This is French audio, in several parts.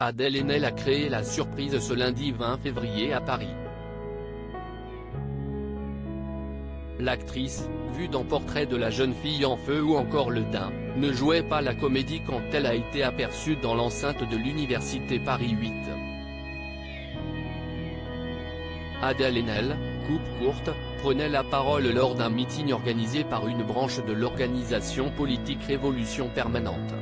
Adèle Haenel a créé la surprise ce lundi 20 février à Paris. L'actrice, vue dans Portrait de la jeune fille en feu ou encore Le Dain, ne jouait pas la comédie quand elle a été aperçue dans l'enceinte de l'université Paris 8. Adèle Haenel, coupe courte, prenait la parole lors d'un meeting organisé par une branche de l'organisation politique Révolution Permanente.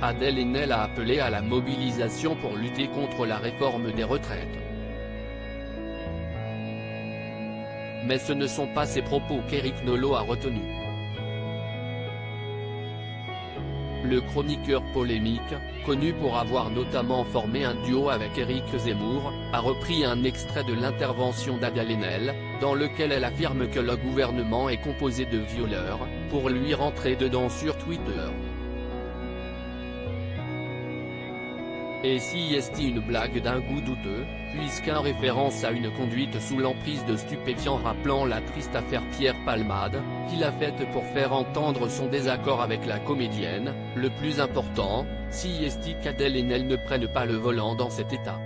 Adèle Haenel a appelé à la mobilisation pour lutter contre la réforme des retraites. Mais ce ne sont pas ces propos qu'Éric Nolot a retenus. Le chroniqueur polémique, connu pour avoir notamment formé un duo avec Éric Zemmour, a repris un extrait de l'intervention d'Adèle Haenel, dans lequel elle affirme que le gouvernement est composé de violeurs, pour lui rentrer dedans sur Twitter. Et si est une blague d'un goût douteux, puisqu'en référence à une conduite sous l'emprise de stupéfiants rappelant la triste affaire Pierre Palmade, qu'il a faite pour faire entendre son désaccord avec la comédienne, le plus important, si est qu'Adèle Haenel ne prenne pas le volant dans cet état.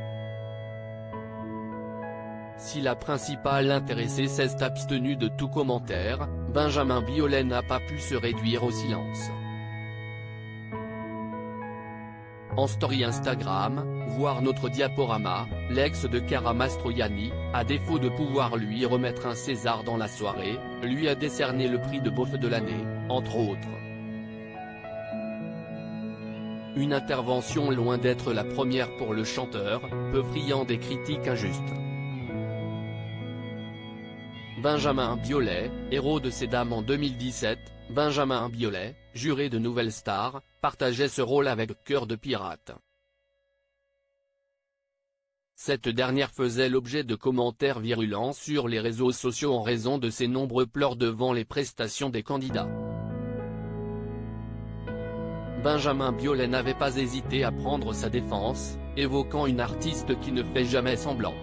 Si la principale intéressée s'est abstenue de tout commentaire, Benjamin Biolay n'a pas pu se réduire au silence. En story Instagram, voir notre diaporama, l'ex de Cara Mastroianni, à défaut de pouvoir lui remettre un César dans la soirée, lui a décerné le prix de beauf de l'année, entre autres. Une intervention loin d'être la première pour le chanteur, peu friand des critiques injustes. Benjamin Biolay, héros de Ces Dames en 2017, Benjamin Biolay, juré de Nouvelle Star, partageait ce rôle avec Cœur de Pirate. Cette dernière faisait l'objet de commentaires virulents sur les réseaux sociaux en raison de ses nombreux pleurs devant les prestations des candidats. Benjamin Biolay n'avait pas hésité à prendre sa défense, évoquant une artiste qui ne fait jamais semblant.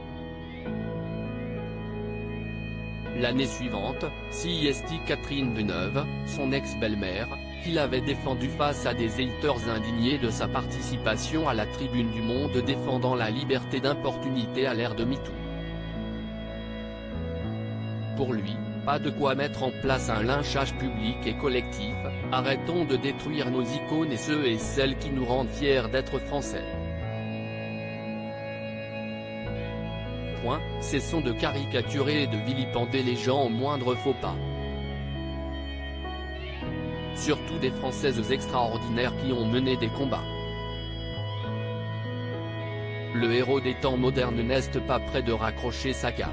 L'année suivante, si est Catherine Deneuve, son ex-belle-mère, qui l'avait défendu face à des haters indignés de sa participation à la Tribune du Monde défendant la liberté d'importunité à l'ère de MeToo. Pour lui, pas de quoi mettre en place un lynchage public et collectif, arrêtons de détruire nos icônes et ceux et celles qui nous rendent fiers d'être français. Cessons de caricaturer et de vilipender les gens au moindre faux pas. Surtout des Françaises extraordinaires qui ont mené des combats. Le héros des temps modernes n'est pas près de raccrocher sa cape.